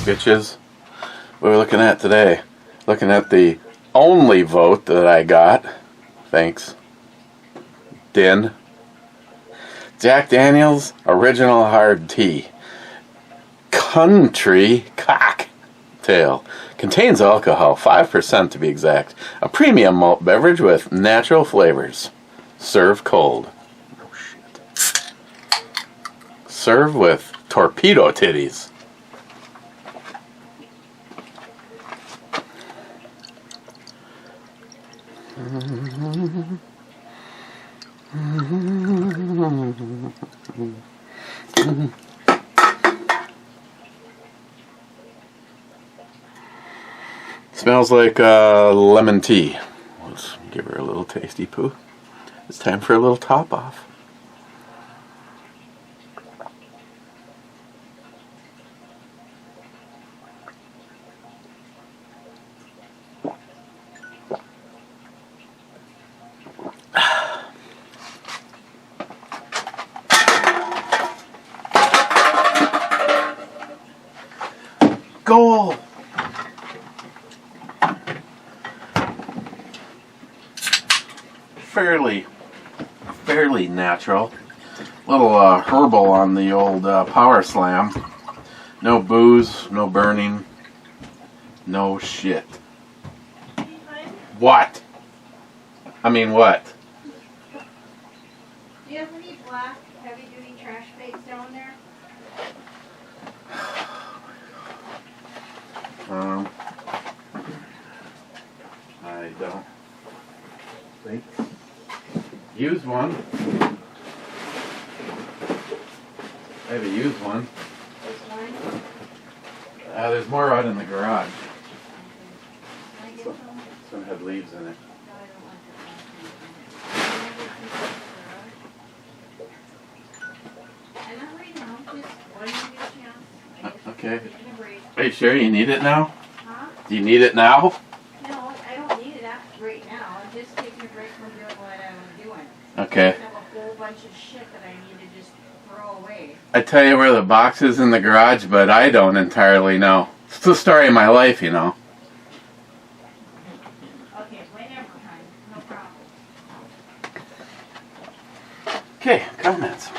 bitches. What are we looking at today? Looking at the only vote that I got. Thanks, Din. Jack Daniel's Original Hard Tea. Country Cocktail. Contains alcohol, 5% to be exact. A premium malt beverage with natural flavors. Serve cold. Oh shit. Serve with torpedo titties. Smells like lemon tea. Let's give her a little tasty poo. It's time for a little top off. Goal! Fairly natural. Little herbal on the old power slam. No booze, no burning, no shit. What? I mean what? Do you have any black heavy-duty trash bags down there? I don't think. Used one. I have a used one. This one? There's more out in the garage. Can I get some? Some had leaves in it. No, I don't want that. And not right now, just when you get a chance. Okay. Taking a break. Are you sure you need it now? Huh? Do you need it now? No, I don't need it right now. I'm just taking a break from doing what I'm doing. Okay. I have a whole bunch of shit that I need to just throw away. I tell you where the box is in the garage, but I don't entirely know. It's the story of my life, you know. Okay, whenever time. No problem. Okay, comments.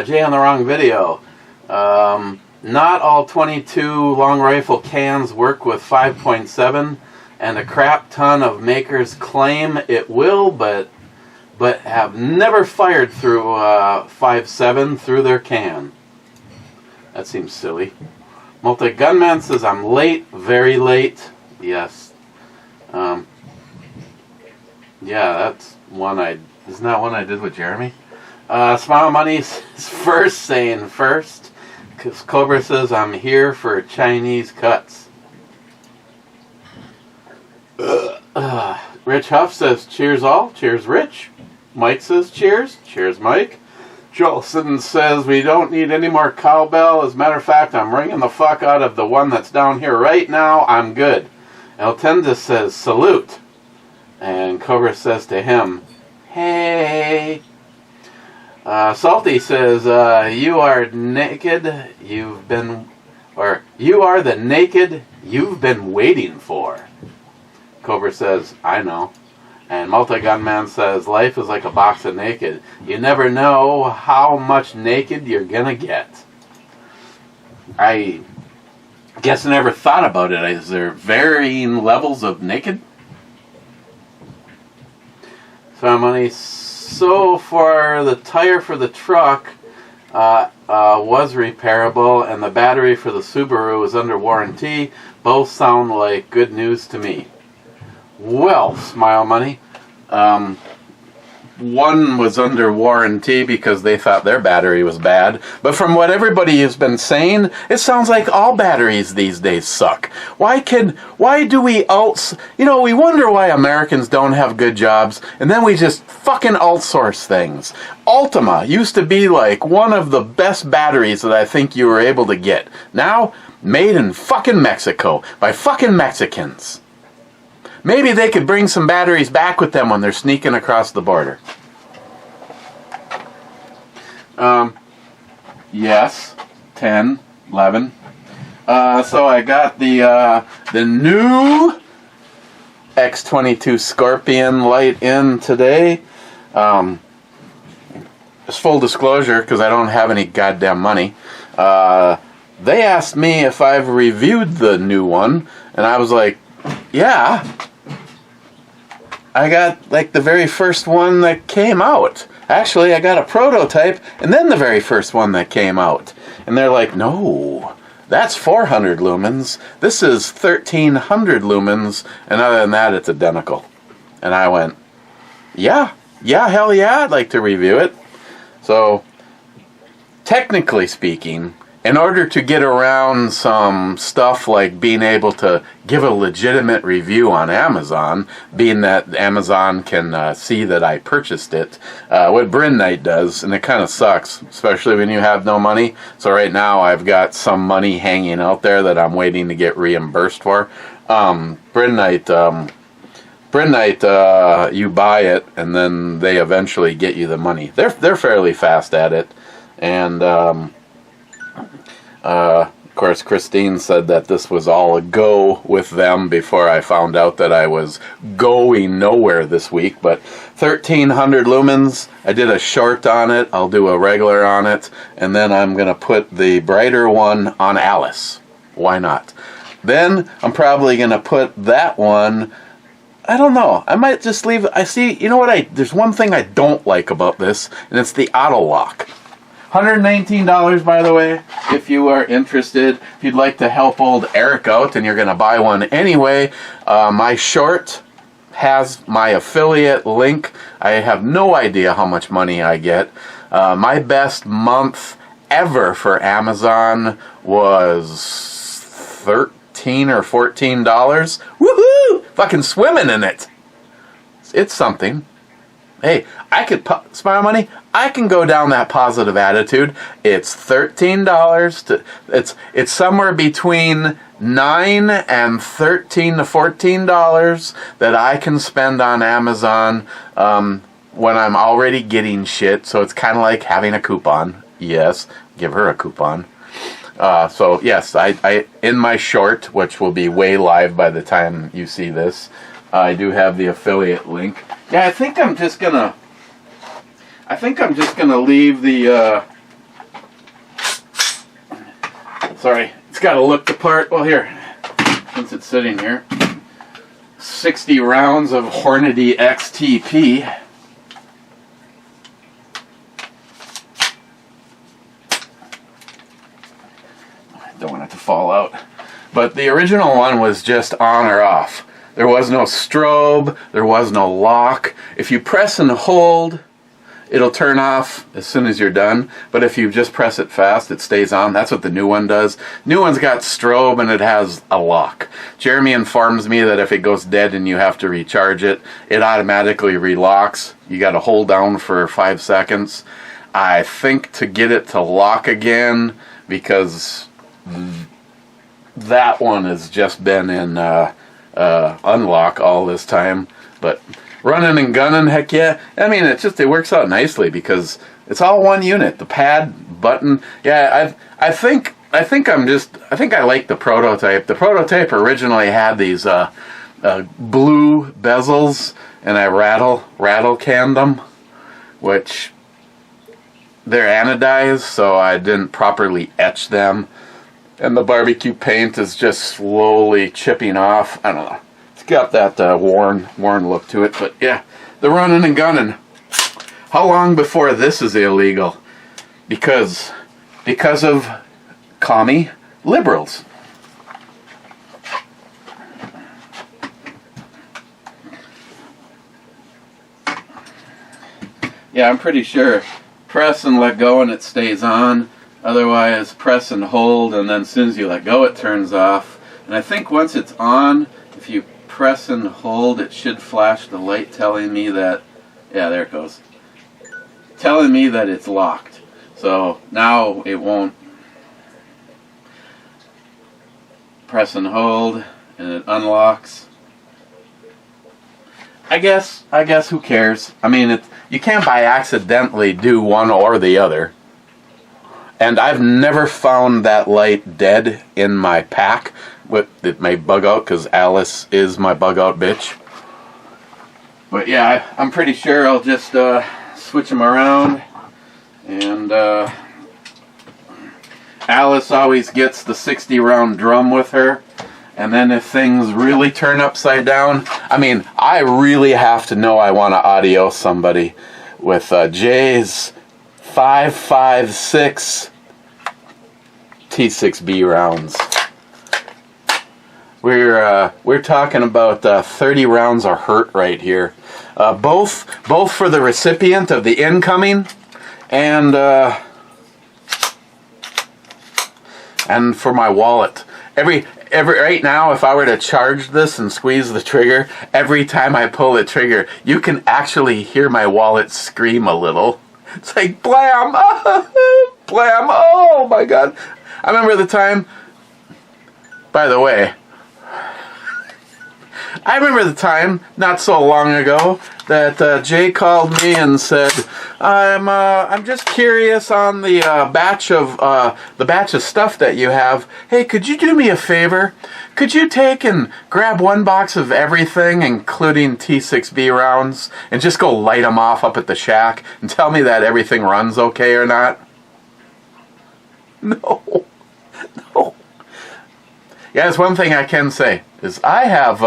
Jay on the wrong video. Not all 22 long rifle cans work with 5.7, and a crap ton of makers claim it will, but have never fired through 5.7 through their can. That seems silly. Multi-Gunman says, I'm late, very late. Yes. Yeah, that's one isn't that one I did with Jeremy? Smile Money's first saying first. Because Cobra says, I'm here for Chinese cuts. Rich Huff says, cheers all. Cheers, Rich. Mike says, cheers. Cheers, Mike. Jolson says, we don't need any more cowbell. As a matter of fact, I'm ringing the fuck out of the one that's down here right now. I'm good. El Tenda says, salute. And Cobra says to him, hey. Salty says, you are naked, you are the naked you've been waiting for. Cobra says, I know. And Multi-Gunman says, life is like a box of naked. You never know how much naked you're gonna get. I guess I never thought about it. Is there varying levels of naked? So for the tire for the truck was repairable, and the battery for the Subaru is under warranty. Both sound like good news to me. Well, Smile Money, one was under warranty because they thought their battery was bad. But from what everybody has been saying, it sounds like all batteries these days suck. Why do we we wonder why Americans don't have good jobs, and then we just fucking outsource things. Ultima used to be like one of the best batteries that I think you were able to get. Now, made in fucking Mexico by fucking Mexicans. Maybe they could bring some batteries back with them when they're sneaking across the border. Yes, 10. 11. So I got the new X22 Scorpion light in today. Just full disclosure, because I don't have any goddamn money. They asked me if I've reviewed the new one, and I was like, yeah. I got like the very first one that came out. Actually, I got a prototype, and then the very first one that came out. And they're like, no, that's 400 lumens. This is 1300 lumens, and other than that, it's identical. And I went, yeah, hell yeah, I'd like to review it. So, technically speaking, in order to get around some stuff like being able to give a legitimate review on Amazon, being that Amazon can see that I purchased it, what Bryn Knight does, and it kind of sucks, especially when you have no money. So right now I've got some money hanging out there that I'm waiting to get reimbursed for. Bryn Knight, you buy it, and then they eventually get you the money. They're fairly fast at it, and of course, Christine said that this was all a go with them before I found out that I was going nowhere this week. But 1300 lumens, I did a short on it. I'll do a regular on it, and then I'm going to put the brighter one on Alice. Why not? Then I'm probably going to put that one, I don't know. I might just leave. I see, you know what? There's one thing I don't like about this, and it's the auto lock. $119, by the way, if you are interested. If you'd like to help old Eric out and you're going to buy one anyway, my short has my affiliate link. I have no idea how much money I get. My best month ever for Amazon was $13 or $14. Woohoo! Fucking swimming in it. It's something. Hey, I could smile money. I can go down that positive attitude. It's $13 it's somewhere between $9 and $13 to $14 that I can spend on Amazon when I'm already getting shit. So it's kind of like having a coupon. Yes, give her a coupon. So yes, I in my short, which will be way live by the time you see this, I do have the affiliate link. Yeah, I think I'm just gonna leave the, sorry, it's gotta look the part. Well, here, since it's sitting here, 60 rounds of Hornady XTP. Don't want it to fall out. But the original one was just on or off. There was no strobe, there was no lock. If you press and hold, it'll turn off as soon as you're done. But if you just press it fast, it stays on. That's what the new one does. New one's got strobe and it has a lock. Jeremy informs me that if it goes dead and you have to recharge it, it automatically relocks. You got to hold down for 5 seconds. I think to get it to lock again, because that one has just been in unlock all this time. But running and gunning, heck yeah. I mean, it works out nicely because it's all one unit. The pad, button. Yeah, I think I like the prototype. The prototype originally had these blue bezels, and I rattle canned them, which they're anodized, so I didn't properly etch them. And the barbecue paint is just slowly chipping off. I don't know. It's got that worn look to it. But yeah, the running and gunning. How long before this is illegal? Because of commie liberals. Yeah, I'm pretty sure. Press and let go and it stays on. Otherwise, press and hold, and then as soon as you let go, it turns off. And I think once it's on, if you press and hold, it should flash the light telling me that, yeah, there it goes. Telling me that it's locked. So now it won't. Press and hold, and it unlocks. I guess who cares? I mean, you can't by accidentally do one or the other. And I've never found that light dead in my pack. It may bug out because Alice is my bug out bitch. But yeah, I'm pretty sure I'll just switch them around. And Alice always gets the 60 round drum with her. And then if things really turn upside down, I mean, I really have to know I want to audio somebody with Jay's 5.56 T6B rounds. We're talking about 30 rounds of hurt right here, both for the recipient of the incoming and for my wallet. Every right now, if I were to charge this and squeeze the trigger, every time I pull the trigger, you can actually hear my wallet scream a little. It's like blam, blam. Oh my God! I remember the time. By the way, I remember the time not so long ago that Jay called me and said, "I'm just curious on the batch of stuff that you have. Hey, could you do me a favor? Could you take and grab one box of everything, including T6B rounds, and just go light them off up at the shack and tell me that everything runs okay or not?" No. Yeah, there's one thing I can say is I have.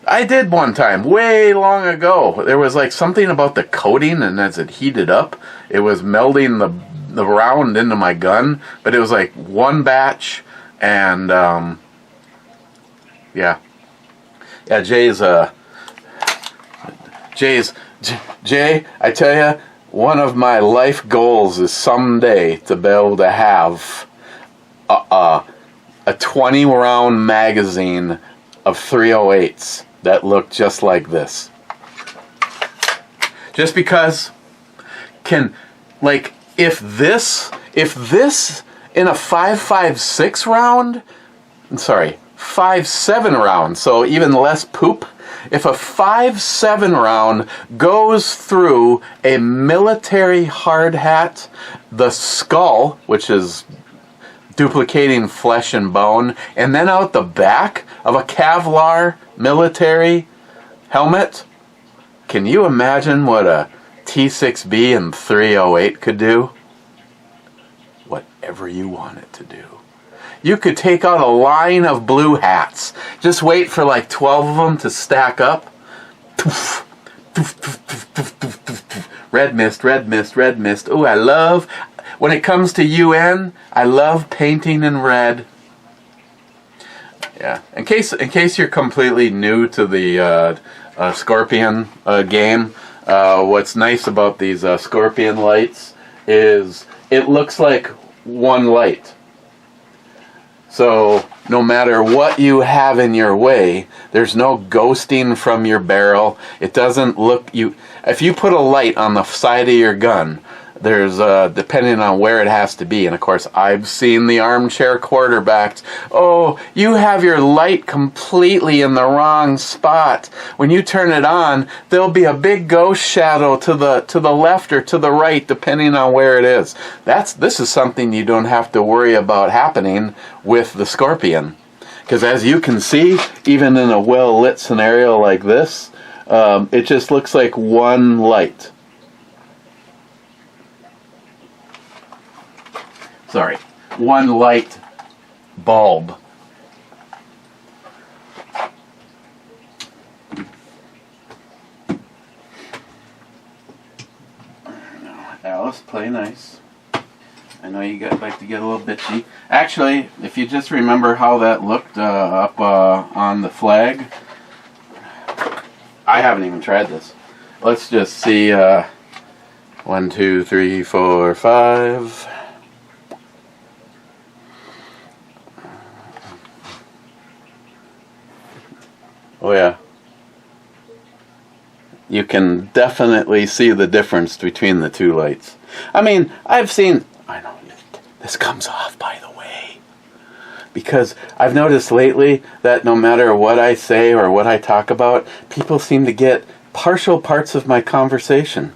I did one time, way long ago. There was like something about the coating, and as it heated up, it was melding the round into my gun. But it was like one batch, and yeah, Jay. I tell you, one of my life goals is someday to be able to have a 20 round magazine of 308s that look just like this. Just because if this in a 5.56 round, 5.7 round, so even less poop, if a 5.7 round goes through a military hard hat, the skull, which is duplicating flesh and bone, and then out the back of a Kevlar military helmet, can you imagine what a T6B and 308 could do? Whatever you want it to do. You could take out a line of blue hats. Just wait for like 12 of them to stack up. Red mist, red mist, red mist. Ooh, I love... When it comes to UN, I love painting in red. Yeah. In case you're completely new to the Scorpion game, what's nice about these Scorpion lights is it looks like one light. So no matter what you have in your way, there's no ghosting from your barrel. It doesn't look if you put a light on the side of your gun, there's depending on where it has to be, and of course I've seen the armchair quarterbacks. Oh, you have your light completely in the wrong spot. When you turn it on, there'll be a big ghost shadow to the left or to the right, depending on where it is. This is something you don't have to worry about happening with the Scorpion, because as you can see, even in a well lit scenario like this, it just looks like one light. One light bulb. Alice, play nice. I know you like to get a little bitchy. Actually, if you just remember how that looked up on the flag, I haven't even tried this. Let's just see. 1, 2, 3, 4, 5. Oh yeah. You can definitely see the difference between the two lights. I mean, I know, this comes off, by the way. Because I've noticed lately that no matter what I say or what I talk about, people seem to get partial parts of my conversation.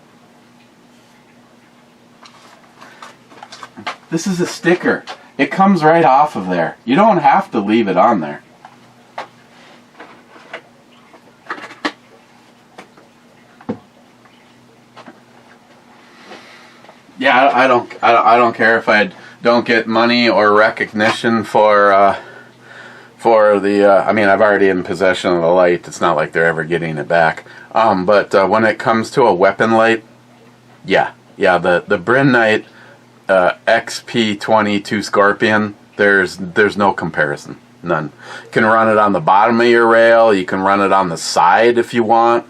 This is a sticker. It comes right off of there. You don't have to leave it on there. Yeah, I don't care if I don't get money or recognition for the. I mean, I've already in possession of the light. It's not like they're ever getting it back. But when it comes to a weapon light, yeah, the Bryn Knight XP22 Scorpion. There's no comparison, none. You can run it on the bottom of your rail. You can run it on the side if you want.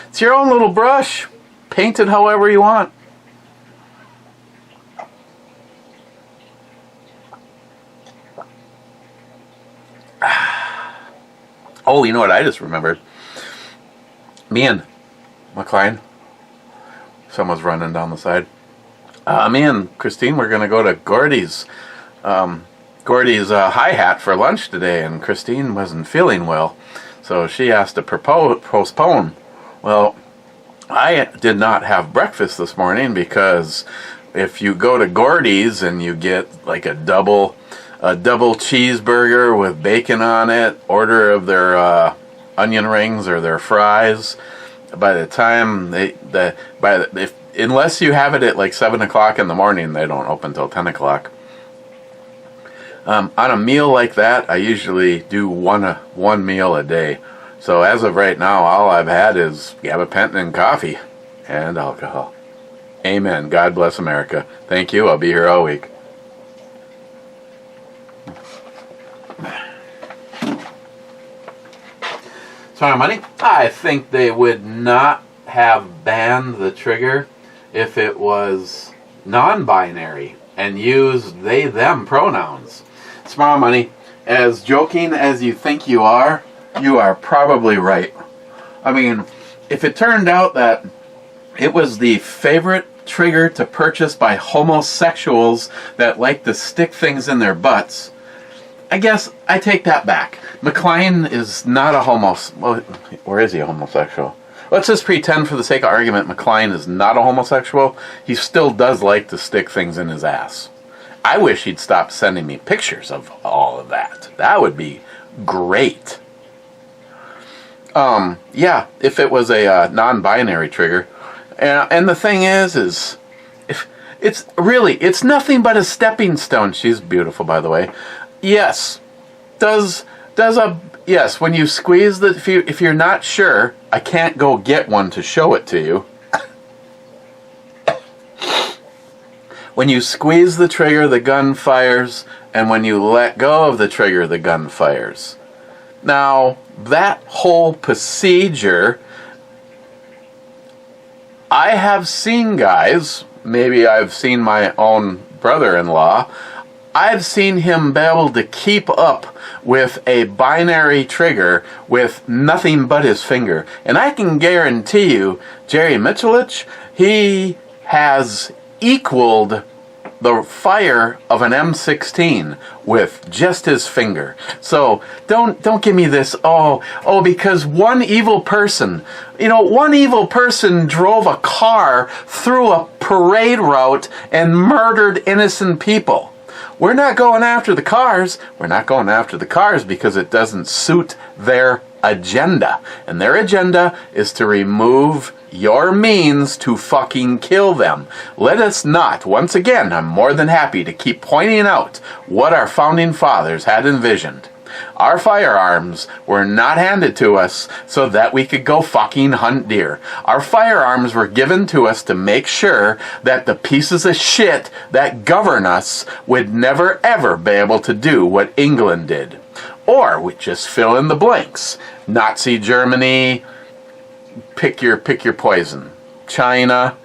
It's your own little brush. Paint it however you want. Oh, you know what I just remembered? Me and McLean. Someone's running down the side. Me and Christine were going to go to Gordy's hi-hat for lunch today, and Christine wasn't feeling well, so she asked to postpone. Well, I did not have breakfast this morning because if you go to Gordy's and you get like a double cheeseburger with bacon on it, order of their onion rings or their fries, by the time unless you have it at like 7 o'clock in the morning, they don't open till 10 o'clock. On a meal like that, I usually do one meal a day. So as of right now, all I've had is gabapentin coffee and alcohol. Amen. God bless America. Thank you. I'll be here all week. Sorry, money. I think they would not have banned the trigger if it was non-binary and used they-them pronouns. Smile money, as joking as you think you are probably right. I mean, if it turned out that it was the favorite trigger to purchase by homosexuals that like to stick things in their butts, I guess I take that back. McLean is not a well, or is he a homosexual? Let's just pretend for the sake of argument McLean is not a homosexual. He still does like to stick things in his ass. I wish he'd stop sending me pictures of all of that. That would be great. Yeah, if it was a non-binary trigger. And the thing is if it's nothing but a stepping stone. She's beautiful, by the way. Yes. Yes, when you squeeze if you're not sure, I can't go get one to show it to you. When you squeeze the trigger, the gun fires, and when you let go of the trigger, the gun fires. Now, that whole procedure, I have seen guys, maybe I've seen my own brother-in-law, I've seen him be able to keep up with a binary trigger with nothing but his finger. And I can guarantee you, Jerry Michelich, he has equaled the fire of an M16 with just his finger. So don't give me this, because one evil person drove a car through a parade route and murdered innocent people. We're not going after the cars. We're not going after the cars because it doesn't suit their agenda. And their agenda is to remove your means to fucking kill them. Let us not, once again, I'm more than happy to keep pointing out what our founding fathers had envisioned. Our firearms were not handed to us so that we could go fucking hunt deer. Our firearms were given to us to make sure that the pieces of shit that govern us would never ever be able to do what England did. Or we just fill in the blanks. Nazi Germany, pick your poison. China,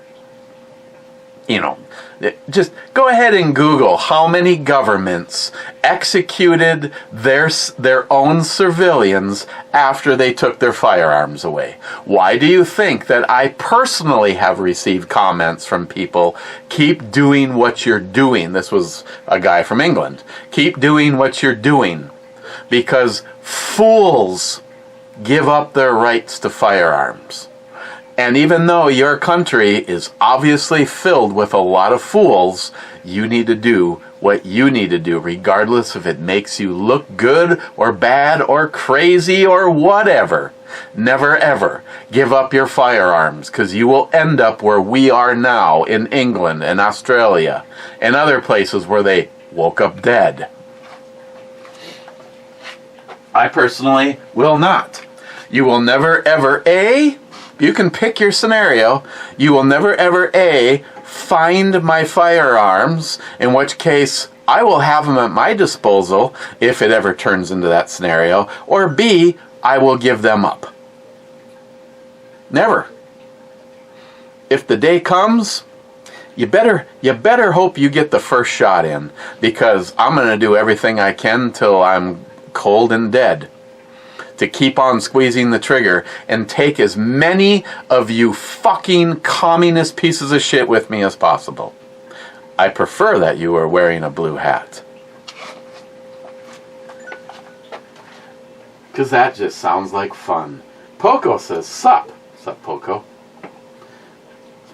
just go ahead and Google how many governments executed their own civilians after they took their firearms away. Why do you think that I personally have received comments from people, keep doing what you're doing? This was a guy from England. Keep doing what you're doing. Because fools give up their rights to firearms. And even though your country is obviously filled with a lot of fools, you need to do what you need to do, regardless if it makes you look good or bad or crazy or whatever. Never ever give up your firearms, because you will end up where we are now in England and Australia and other places where they woke up dead. I personally will not. You will never ever, you can pick your scenario, you will never ever, find my firearms, in which case I will have them at my disposal if it ever turns into that scenario, or B, I will give them up. Never. If the day comes, you better hope you get the first shot in, because I'm going to do everything I can till I'm cold and dead to keep on squeezing the trigger and take as many of you fucking communist pieces of shit with me as possible. I prefer that you are wearing a blue hat, because that just sounds like fun. Poco says, sup. Sup, Poco.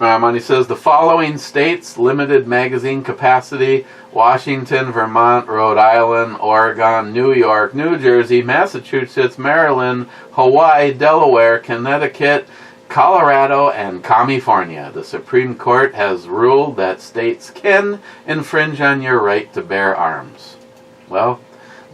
Money says, the following states, limited magazine capacity: Washington, Vermont, Rhode Island, Oregon, New York, New Jersey, Massachusetts, Maryland, Hawaii, Delaware, Connecticut, Colorado, and California. The Supreme Court has ruled that states can infringe on your right to bear arms. Well,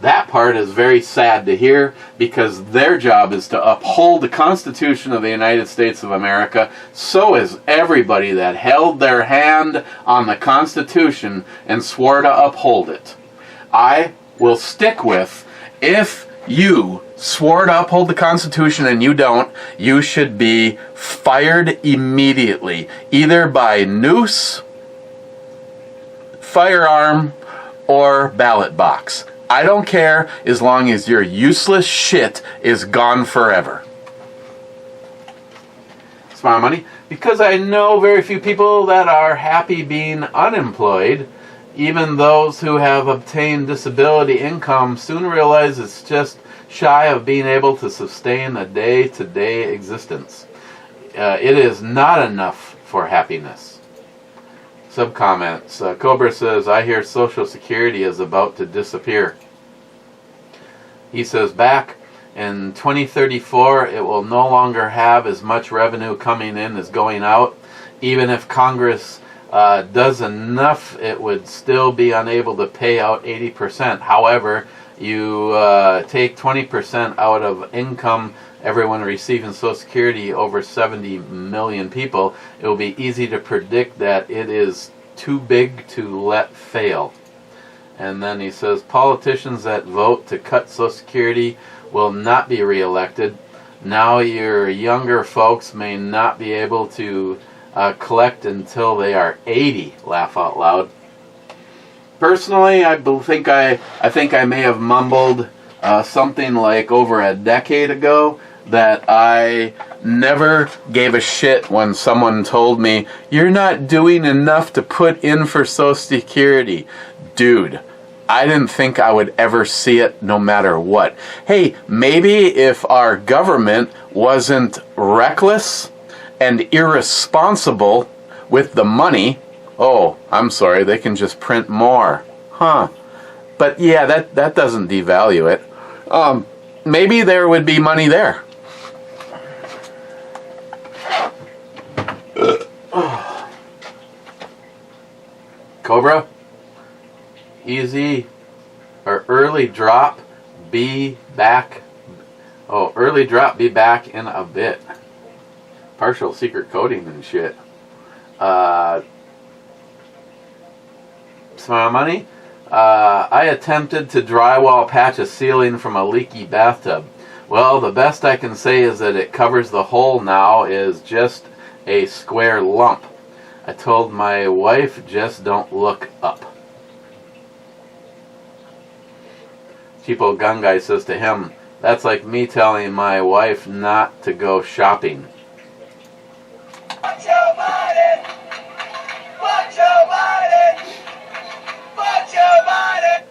that part is very sad to hear, because their job is to uphold the Constitution of the United States of America. So is everybody that held their hand on the Constitution and swore to uphold it. I will stick with, if you swore to uphold the Constitution and you don't, you should be fired immediately, either by noose, firearm, or ballot box. I don't care, as long as your useless shit is gone forever. Smart money. Because I know very few people that are happy being unemployed. Even those who have obtained disability income soon realize it's just shy of being able to sustain a day-to-day existence. It is not enough for happiness. Sub-comments. Cobra says, I hear Social Security is about to disappear. He says, back in 2034, it will no longer have as much revenue coming in as going out. Even if Congress does enough, it would still be unable to pay out 80%. However, you take 20% out of income, everyone receiving Social Security, over 70 million people, it will be easy to predict that it is too big to let fail. And then he says, politicians that vote to cut Social Security will not be reelected. Now your younger folks may not be able to collect until they are 80. Laugh out loud. Personally, I think I may have mumbled something like over a decade ago that I never gave a shit when someone told me, you're not doing enough to put in for Social Security. Dude, I didn't think I would ever see it no matter what. Hey, maybe if our government wasn't reckless and irresponsible with the money, oh, I'm sorry, they can just print more. Huh. But yeah, that doesn't devalue it. Maybe there would be money there. Cobra, easy, or early drop, be back. Oh, early drop, be back in a bit. Partial secret coding and shit. Smile money. I attempted to drywall patch a ceiling from a leaky bathtub. Well, the best I can say is that it covers the hole now is just a square lump. I told my wife, just don't look up. Cheapo Gun Guy says to him, that's like me telling my wife not to go shopping. Watch your body! Watch your body! Watch your body!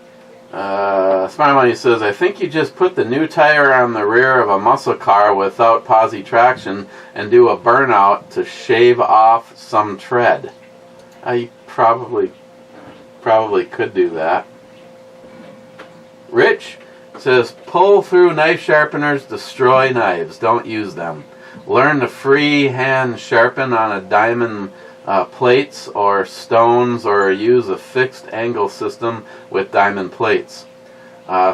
Smile Money says, I think you just put the new tire on the rear of a muscle car without posi traction and do a burnout to shave off some tread. You probably could do that. Rich says, pull through knife sharpeners, destroy knives. Don't use them. Learn to freehand sharpen on a diamond plates or stones, or use a fixed angle system with diamond plates.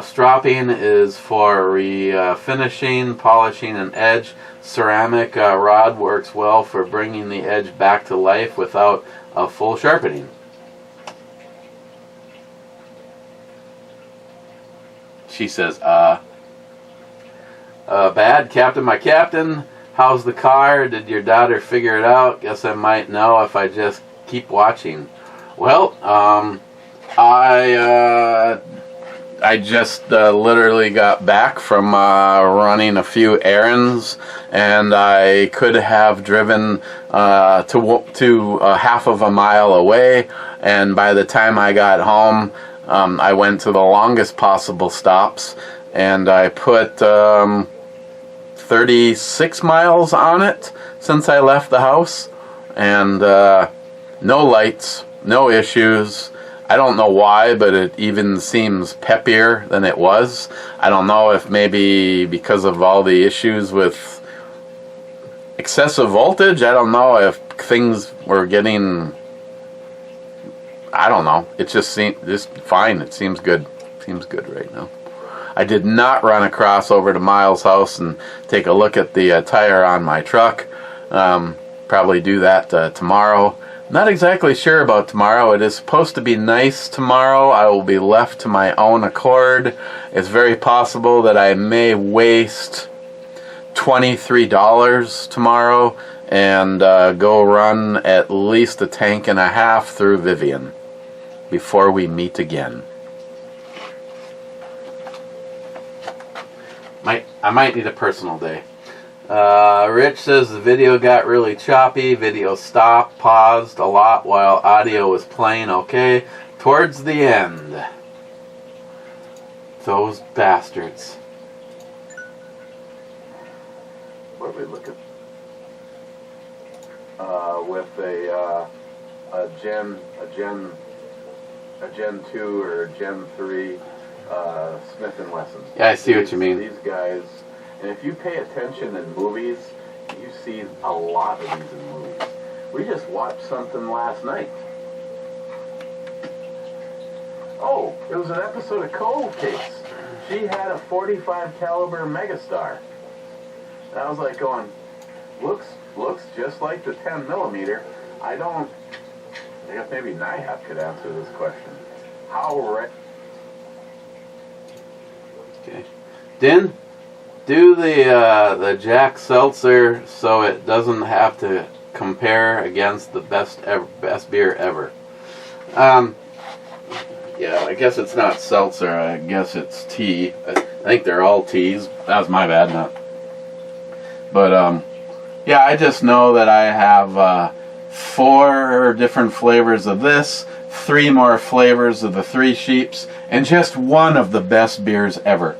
Stropping is for refinishing, polishing an edge. Ceramic rod works well for bringing the edge back to life without a full sharpening. She says, bad Captain, my captain. How's the car? Did your daughter figure it out? Guess I might know if I just keep watching. Well, I just literally got back from running a few errands, and I could have driven to half of a mile away, and by the time I got home, I went to the longest possible stops, and I put 36 miles on it since I left the house, and no lights, no issues. I don't know why, but it even seems peppier than it was. I don't know if maybe because of all the issues with excessive voltage. I don't know if things were getting, I don't know. It just seems just fine. It seems good. Seems good right now. I did not run across over to Miles' house and take a look at the tire on my truck. Probably do that tomorrow. Not exactly sure about tomorrow. It is supposed to be nice tomorrow. I will be left to my own accord. It's very possible that I may waste $23 tomorrow and go run at least a tank and a half through Vivian before we meet again. I might need a personal day. Rich says the video got really choppy. Video stopped, paused a lot while audio was playing okay towards the end. Those bastards. What are we looking? With a Gen 2 or Gen 3 Smith & Wesson. Yeah, I see what you mean. These guys, and if you pay attention in movies, you see a lot of these in movies. We just watched something last night. Oh, it was an episode of Cold Case. She had a .45 caliber Megastar. And I was like going, looks just like the 10 millimeter. I guess maybe NIHAP could answer this question. Okay. Din, do the Jack Seltzer so it doesn't have to compare against the best beer ever. Yeah, I guess it's not seltzer. I guess it's tea. I think they're all teas. That was my bad, not. But yeah, I just know that I have 4 different flavors of this, 3 more flavors of the Three Sheeps, and just one of the best beers ever.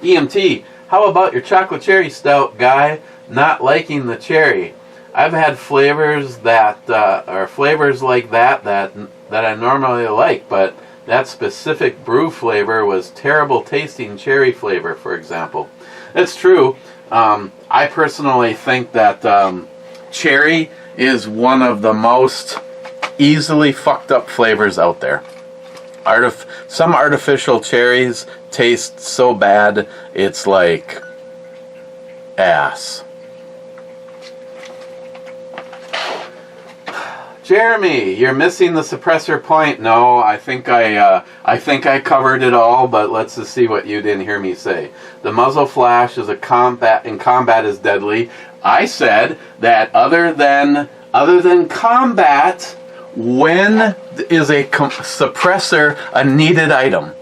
EMT, how about your chocolate cherry stout, guy? Not liking the cherry. I've had flavors that or flavors like that I normally like, but that specific brew flavor was terrible tasting cherry flavor, for example. That's true. I personally think that cherry is one of the most easily fucked up flavors out there. Some artificial cherries taste so bad, it's like ass. Jeremy, you're missing the suppressor point. No, I think I covered it all, but let's just see what you didn't hear me say. The muzzle flash is in combat is deadly. I said that other than combat, when is a suppressor a needed item?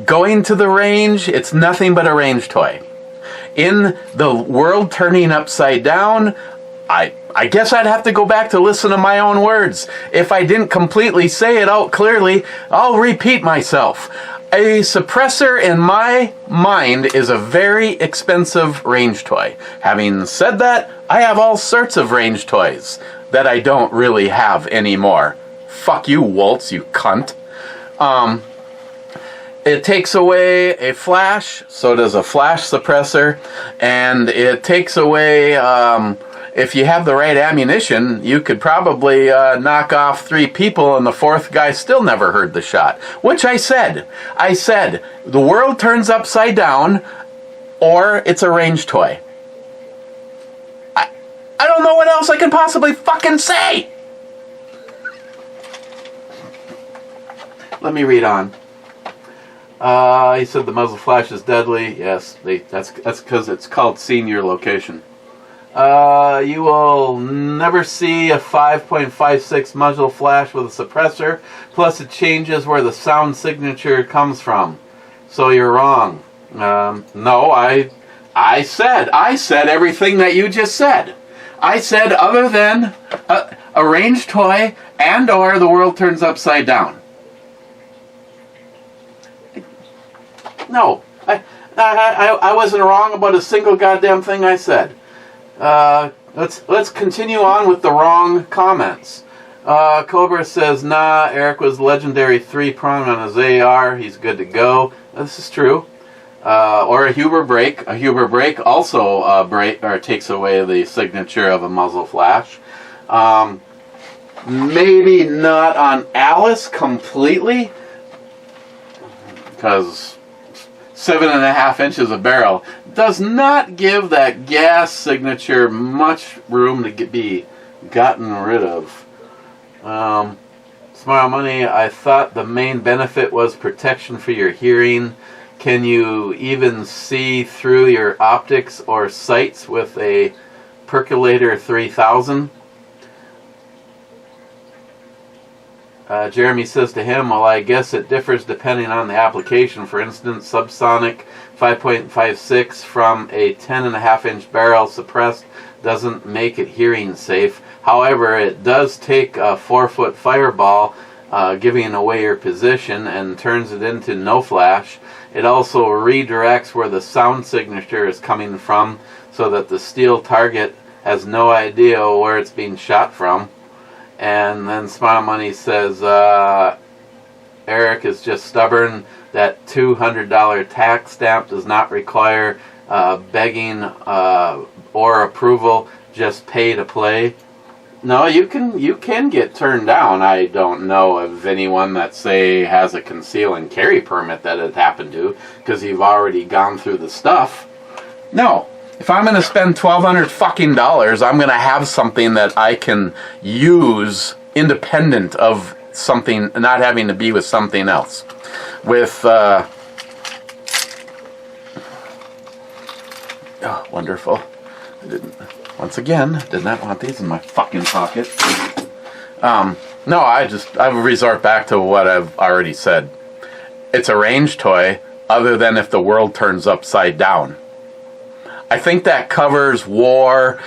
Going to the range, it's nothing but a range toy. In the world turning upside down, I I guess I'd have to go back to listen to my own words. If I didn't completely say it out clearly, I'll repeat myself. A suppressor in my mind is a very expensive range toy. Having said that, I have all sorts of range toys that I don't really have anymore. Fuck you, Waltz, you cunt. It takes away a flash, so does a flash suppressor, and it takes away, if you have the right ammunition, you could probably knock off 3 people and the 4th guy still never heard the shot. Which I said, the world turns upside down, or it's a range toy. I don't know what else I can possibly fucking say! Let me read on. He said the muzzle flash is deadly. Yes, that's because it's called senior location. You will never see a 5.56 muzzle flash with a suppressor. Plus, it changes where the sound signature comes from. So you're wrong. No, I said everything that you just said. I said other than a range toy and/or the world turns upside down. No, I wasn't wrong about a single goddamn thing I said. Let's continue on with the wrong comments. Cobra says, nah, Eric was legendary 3-prong on his AR. He's good to go. This is true. Or a Huber break. A Huber break also takes away the signature of a muzzle flash. Maybe not on Alice completely, because 7.5 inches of barrel does not give that gas signature much room to be gotten rid of. Smart Money, I thought the main benefit was protection for your hearing. Can you even see through your optics or sights with a Percolator 3000? Jeremy says to him, well, I guess it differs depending on the application. For instance, subsonic 5.56 from a 10.5 inch barrel suppressed doesn't make it hearing safe. However, it does take a 4-foot fireball, giving away your position, and turns it into no flash. It also redirects where the sound signature is coming from, so that the steel target has no idea where it's being shot from. And then Smile Money says, Eric is just stubborn. That $200 tax stamp does not require begging or approval. Just pay to play. No, you can get turned down. I don't know of anyone that, say, has a conceal and carry permit that it happened to, because you've already gone through the stuff. No. If I'm going to spend $1,200 fucking dollars, I'm going to have something that I can use independent of something, not having to be with something else. With, oh, wonderful. Once again, did not want these in my fucking pocket. No, I resort back to what I've already said. It's a range toy, other than if the world turns upside down. I think that covers war,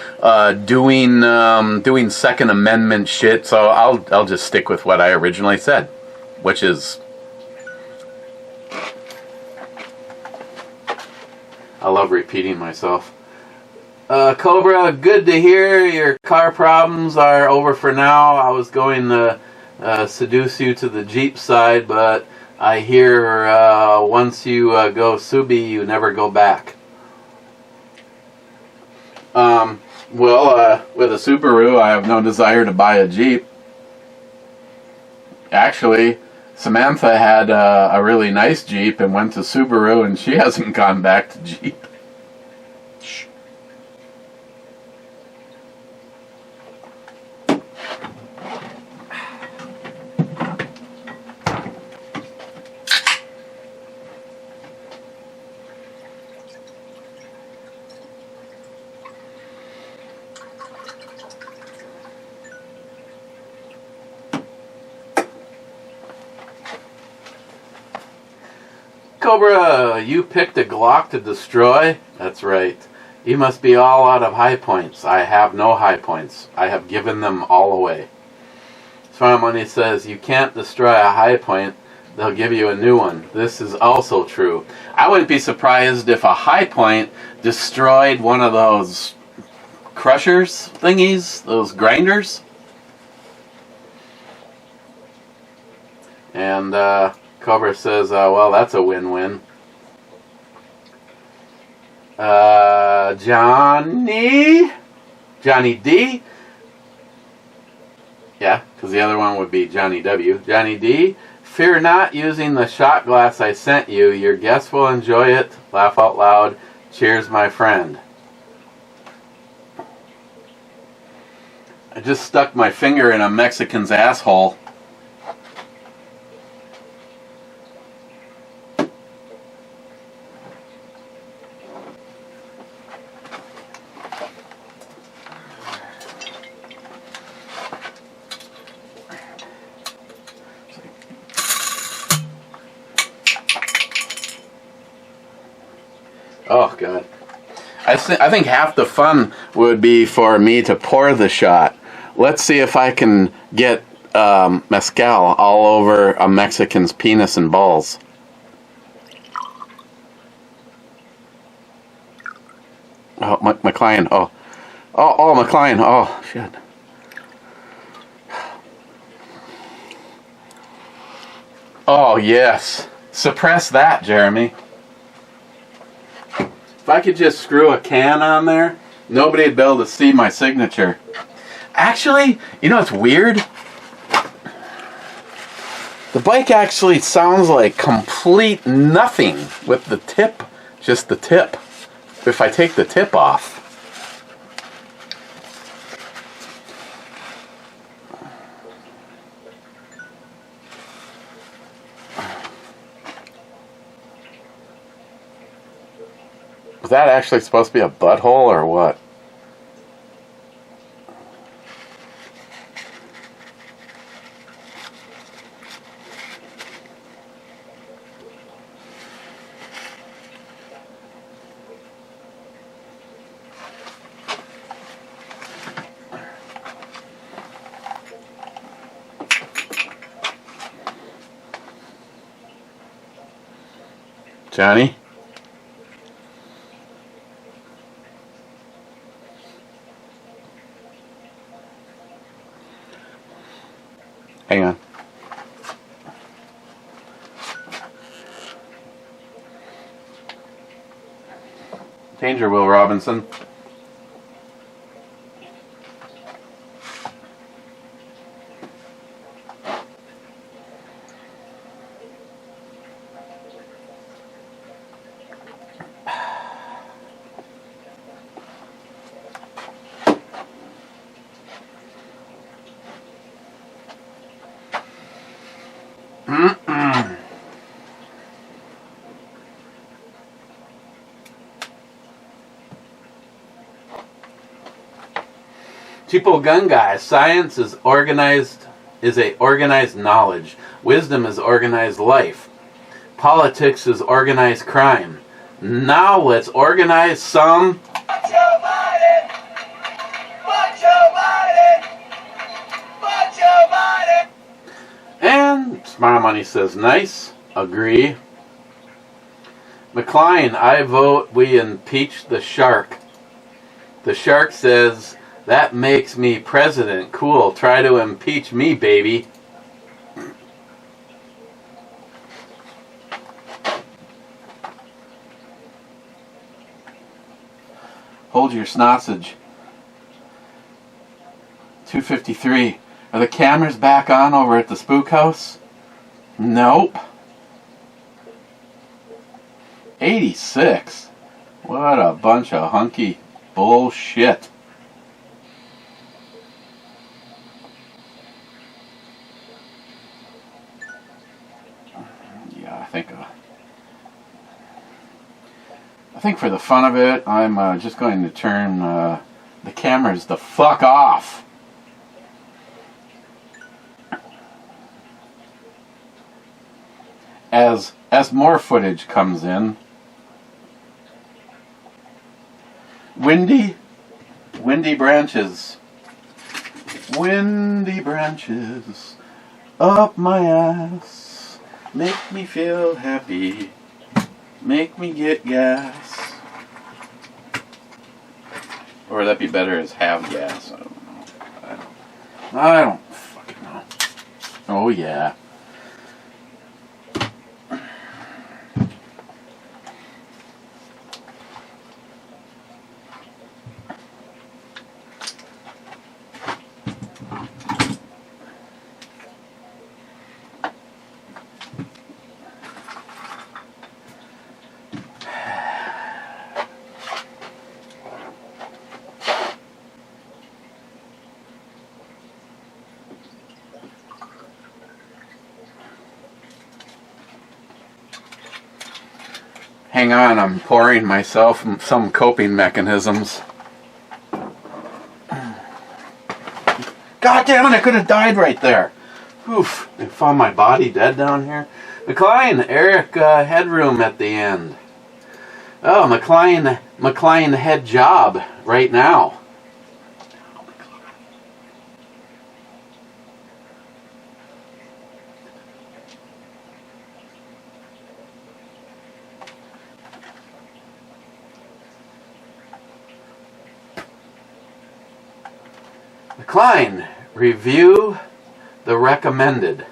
doing Second Amendment shit. So I'll just stick with what I originally said, which is, I love repeating myself. Cobra, good to hear your car problems are over for now. I was going to seduce you to the Jeep side, but I hear once you go Subi, you never go back. With a Subaru, I have no desire to buy a Jeep. Actually, Samantha had a really nice Jeep and went to Subaru, and she hasn't gone back to Jeep. Shh. Cobra, you picked a Glock to destroy? That's right. You must be all out of high points. I have no high points. I have given them all away. Smart Money says, you can't destroy a high point. They'll give you a new one. This is also true. I wouldn't be surprised if a high point destroyed one of those crushers thingies, those grinders. And Cobra says, well, that's a win-win. Johnny D. Yeah, because the other one would be Johnny W. Johnny D. Fear not using the shot glass I sent you. Your guests will enjoy it. Laugh out loud. Cheers, my friend. I just stuck my finger in a Mexican's asshole. Oh, God. I think half the fun would be for me to pour the shot. Let's see if I can get mezcal all over a Mexican's penis and balls. Oh, my client. Oh, my client. Oh, shit. Oh, yes. Suppress that, Jeremy. If I could just screw a can on there, nobody would be able to see my signature. Actually, you know what's weird? The bike actually sounds like complete nothing with the tip, just the tip. If I take the tip off. Was that actually supposed to be a butthole or what? Johnny? Hang on. Danger, Will Robinson. Cheapo gun guy, science is a organized knowledge. Wisdom is organized life. Politics is organized crime. Now let's organize some Macho Biden! Macho Biden! Macho Biden! And Smart Money says nice. Agree. McLean, I vote we impeach the shark. The shark says, that makes me president. Cool. Try to impeach me, baby. Hold your snotsage. 253. Are the cameras back on over at the spook house? Nope. 86. What a bunch of hunky bullshit. I think for the fun of it, I'm just going to turn the cameras the fuck off. As more footage comes in, Windy branches. Windy branches up my ass. Make me feel happy. Make me get gas. Or would that be better as have gas? I don't know. I don't fucking know. Oh yeah. Hang on, I'm pouring myself some coping mechanisms. God damn it, I could have died right there. Oof, they found my body dead down here. McLean, Eric, headroom at the end. Oh, McLean head job right now. McLean, review the recommended.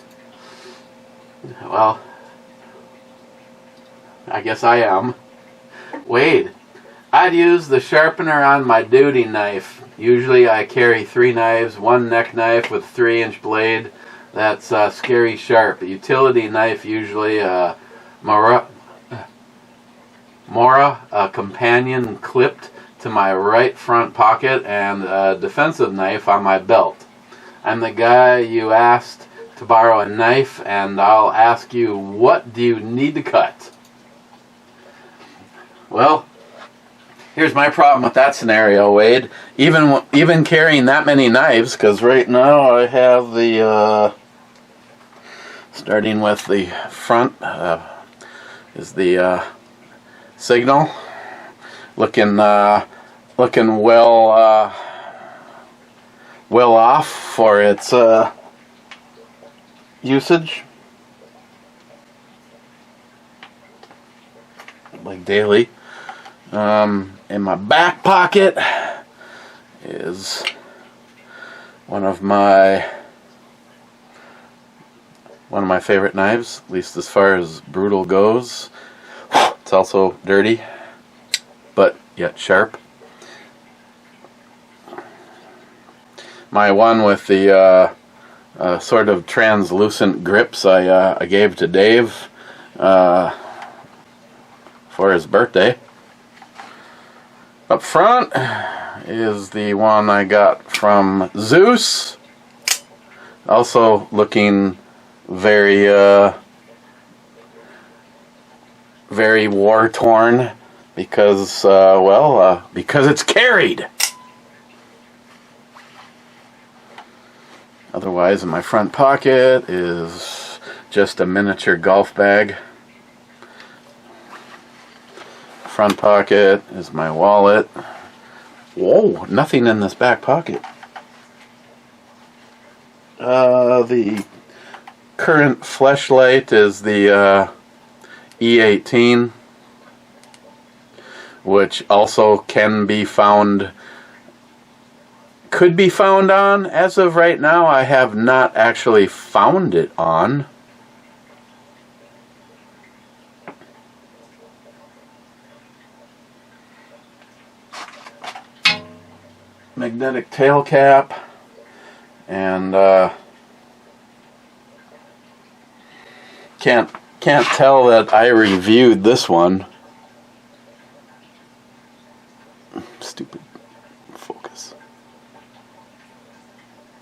Well, I guess I am. Wade, I'd use the sharpener on my duty knife. Usually I carry 3 knives, 1 neck knife with 3-inch blade. That's scary sharp. A utility knife, usually Mora, a companion clipped to my right front pocket, and a defensive knife on my belt. I'm the guy you asked to borrow a knife, and I'll ask you, what do you need to cut? Well, here's my problem with that scenario, Wade. Even carrying that many knives, because right now I have the starting with the front is the signal. Looking well off for its usage, like daily. In my back pocket is one of my favorite knives, at least as far as brutal goes. It's also dirty, but yet sharp. My one with the sort of translucent grips I gave to Dave for his birthday. Up front is the one I got from Zeus. Also looking very very war-torn because because it's carried. Otherwise, in my front pocket is just a miniature golf bag. Front pocket is my wallet. Whoa, nothing in this back pocket. The current fleshlight is the E18, which also can be found, could be found on. As of right now, I have not actually found it on. Magnetic tail cap, and can't tell that I reviewed this one. Stupid focus.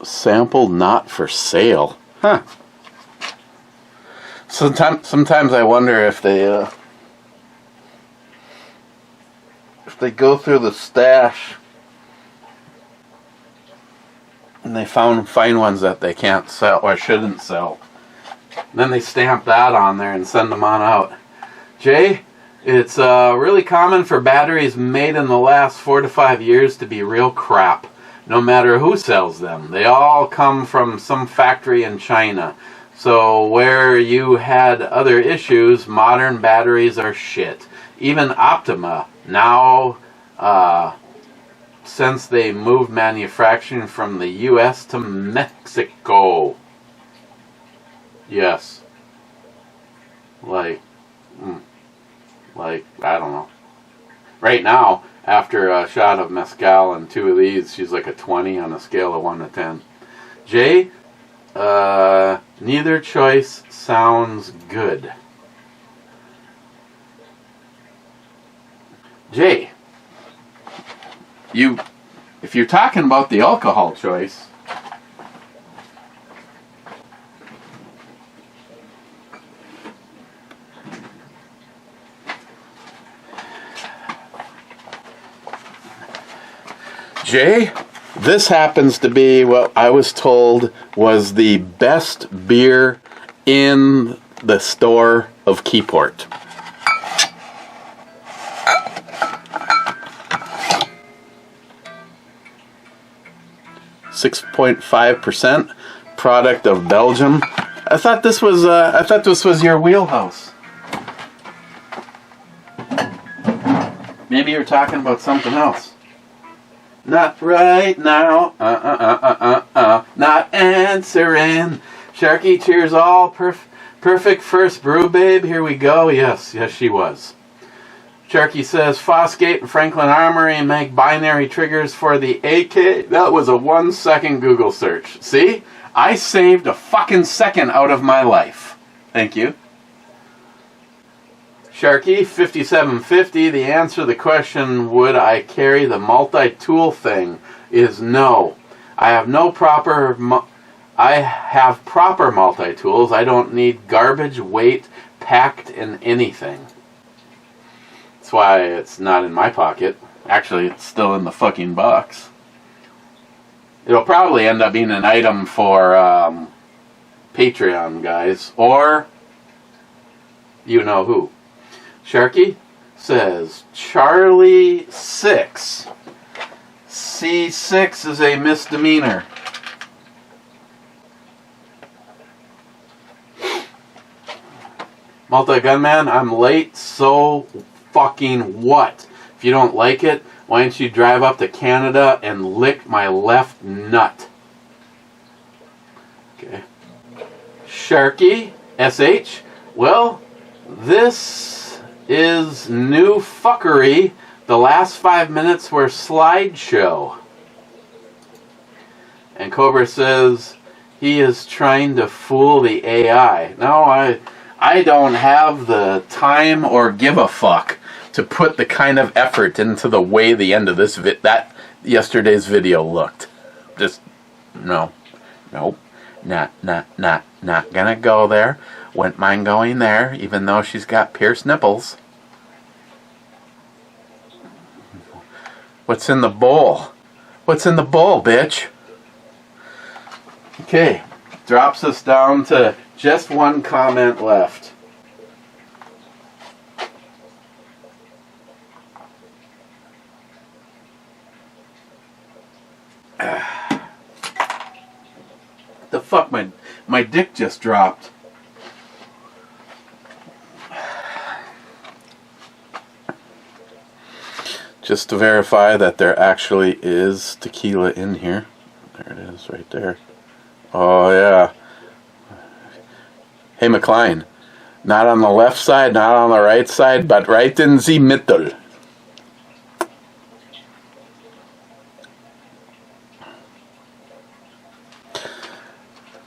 Sample not for sale. Huh. Sometimes I wonder if they go through the stash and they find ones that they can't sell or shouldn't sell. Then they stamp that on there and send them on out. Jay, It's really common for batteries made in the last 4 to 5 years to be real crap, no matter who sells them. They all come from some factory in China. So where you had other issues, modern batteries are shit. Even Optima, now, since they moved manufacturing from the US to Mexico. Yes. Like, I don't know. Right now, after a shot of mezcal and 2 of these, she's like a 20 on a scale of 1 to 10. Jay, neither choice sounds good. Jay, if you're talking about the alcohol choice, Jay, this happens to be what I was told was the best beer in the store of Keyport. .5% product of Belgium. I thought this was your wheelhouse. Maybe you're talking about something else. Not right now. Not answering. Sharky, cheers all. Perfect first brew, babe. Here we go. Yes, she was. Sharky says Fosgate and Franklin Armory make binary triggers for the AK. That was a 1-second Google search. See? I saved a fucking second out of my life. Thank you. Sharky, 5750, the answer to the question, would I carry the multi-tool thing, is no. I have proper multi-tools. I don't need garbage weight packed in anything. That's why it's not in my pocket. Actually, it's still in the fucking box. It'll probably end up being an item for Patreon guys, or you know who. Sharky says Charlie 6. C6 is a misdemeanor. Multi-gunman, I'm late, so fucking what? If you don't like it, why don't you drive up to Canada and lick my left nut? Okay. Sharky, SH, well, this is new fuckery. The last 5 minutes were slideshow. And Cobra says he is trying to fool the AI. No, I don't have the time or give a fuck to put the kind of effort into the way the end of this that yesterday's video looked. Just no, nope, not gonna go there. Wouldn't mind going there, even though she's got pierced nipples. What's in the bowl? What's in the bowl, bitch? Okay, drops us down to just one comment left. The fuck, my dick just dropped. Just to verify that there actually is tequila in here. There it is, right there. Oh yeah. Hey McLean, not on the left side, not on the right side, but right in the middle.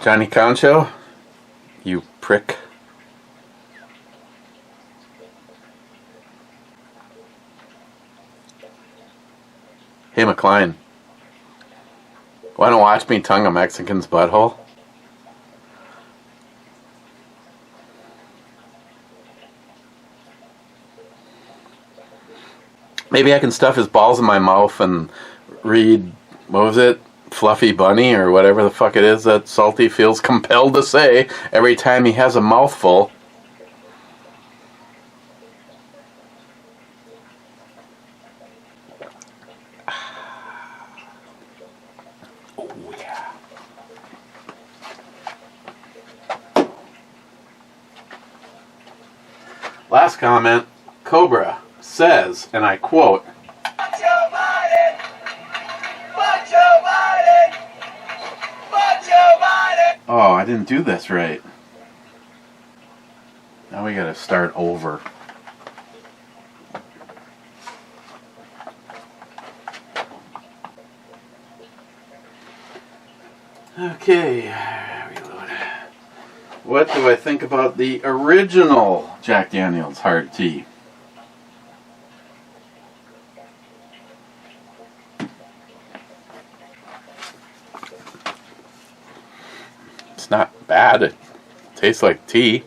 Johnny Concho, you prick. Hey McLean, wanna watch me tongue a Mexican's butthole? Maybe I can stuff his balls in my mouth and read, what was it? Fluffy Bunny or whatever the fuck it is that Salty feels compelled to say every time he has a mouthful. Last comment, Cobra says, and I quote, Fuck Joe Biden! Fuck Joe Biden! Fuck Joe Biden! oh, I didn't do this right. Now we gotta start over. Okay, reload. What do I think about the original Jack Daniel's hard tea? It's not bad. It tastes like tea.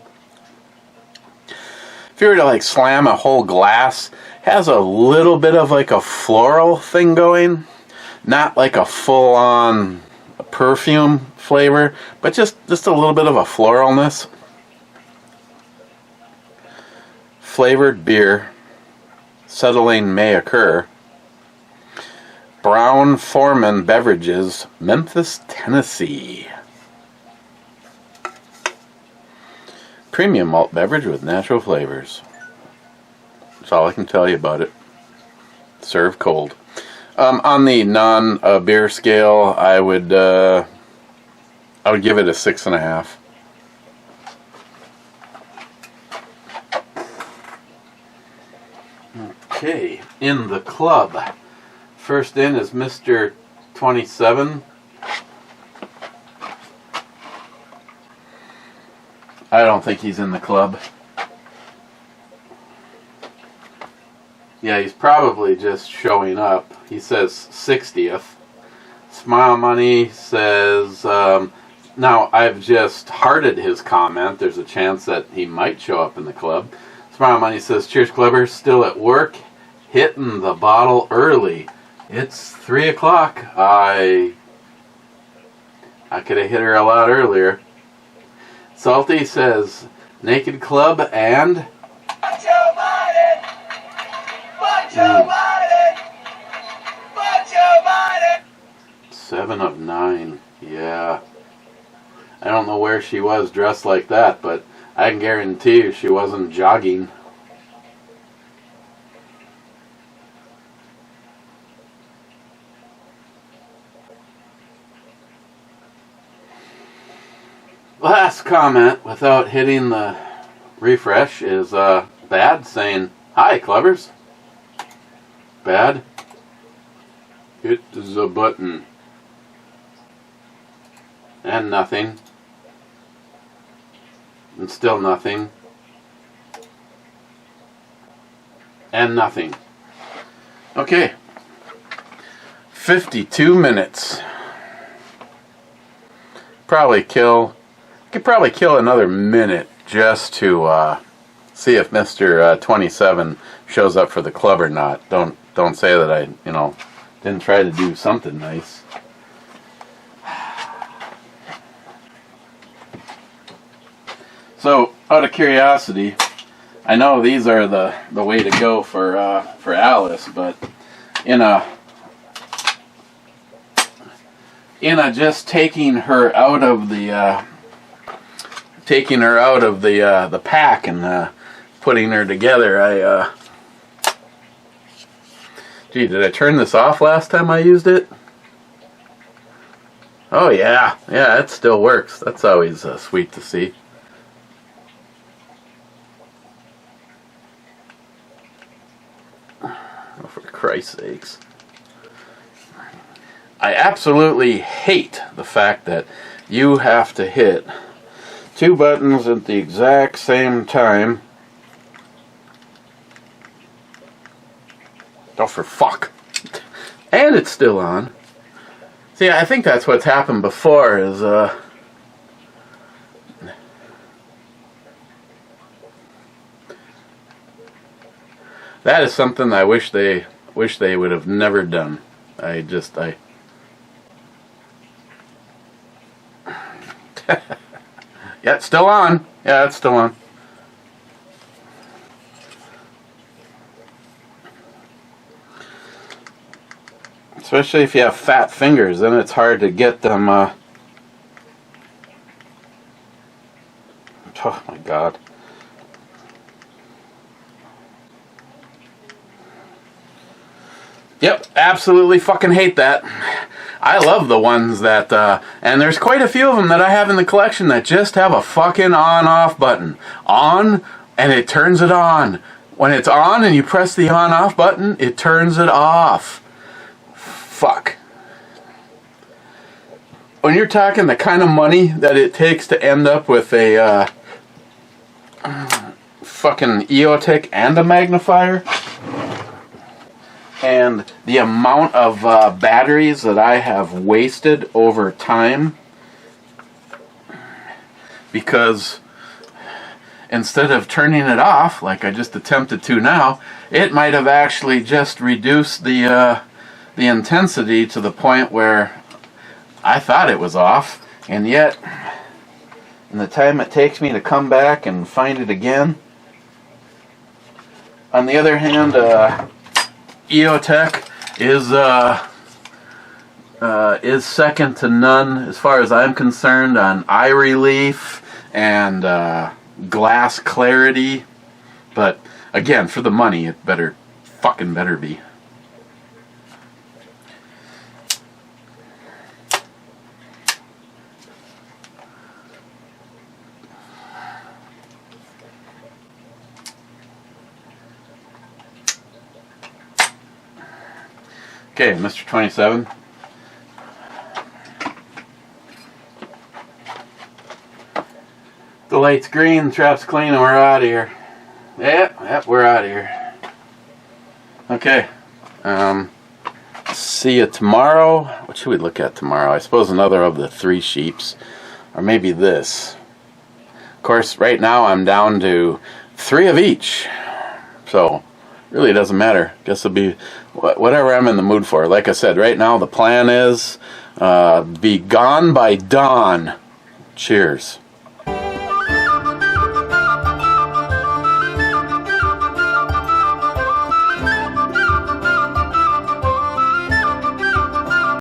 If you were to like slam a whole glass, it has a little bit of like a floral thing going. Not like a full-on perfume flavor, but just a little bit of a floralness. Flavored beer. Settling may occur. Brown Forman Beverages, Memphis, Tennessee. Premium malt beverage with natural flavors. That's all I can tell you about it. Served cold. On the non-beer scale, I would give it a 6.5. Okay, in the club. First in is Mr. 27. I don't think he's in the club. Yeah, he's probably just showing up. He says 60th. Smile Money says, now I've just hearted his comment. There's a chance that he might show up in the club. Smile Money says, cheers clubbers, still at work, hitting the bottle early. It's 3 o'clock. I could have hit her a lot earlier. Salty says, naked club and... Fuck Joe Biden! Fuck Joe Biden! Fuck Joe Biden! 7 of 9. Yeah. I don't know where she was dressed like that, but I can guarantee you she wasn't jogging. Last comment without hitting the refresh is Bad saying, hi, Clevers. Bad. Hit the button. And nothing. And still nothing. And nothing. Okay. 52 minutes. Could probably kill another minute just to see if Mr. 27 shows up for the club or not. Don't say that I, didn't try to do something nice. So, out of curiosity, I know these are the way to go for Alice, but in a just taking her out of the pack and putting her together, gee, did I turn this off last time I used it? Oh yeah, it still works. That's always sweet to see. Oh, for Christ's sakes. I absolutely hate the fact that you have to hit 2 buttons at the exact same time. Oh, for fuck. And it's still on. See, I think that's what's happened before is, that is something I wish they would have never done. Yeah, it's still on. Yeah, it's still on. Especially if you have fat fingers, then it's hard to get them, oh my God. Yep, absolutely fucking hate that. I love the ones that, and there's quite a few of them that I have in the collection that just have a fucking on-off button. On, and it turns it on. When it's on and you press the on-off button, it turns it off. Fuck. When you're talking the kind of money that it takes to end up with a fucking EOTech and a magnifier, and the amount of batteries that I have wasted over time, because instead of turning it off like I just attempted to now, it might have actually just reduced the intensity to the point where I thought it was off, and yet in the time it takes me to come back and find it again. On the other hand, EOTech is second to none as far as I'm concerned on eye relief and glass clarity. But again, for the money, it fucking better be. Okay, Mr. 27. The light's green, the trap's clean, and we're out of here. Yep, we're out of here. Okay. See you tomorrow. What should we look at tomorrow? I suppose another of the 3 sheeps. Or maybe this. Of course, right now I'm down to 3 of each. So, really doesn't matter. Guess it'll be whatever I'm in the mood for. Like I said, right now the plan is be gone by dawn. Cheers.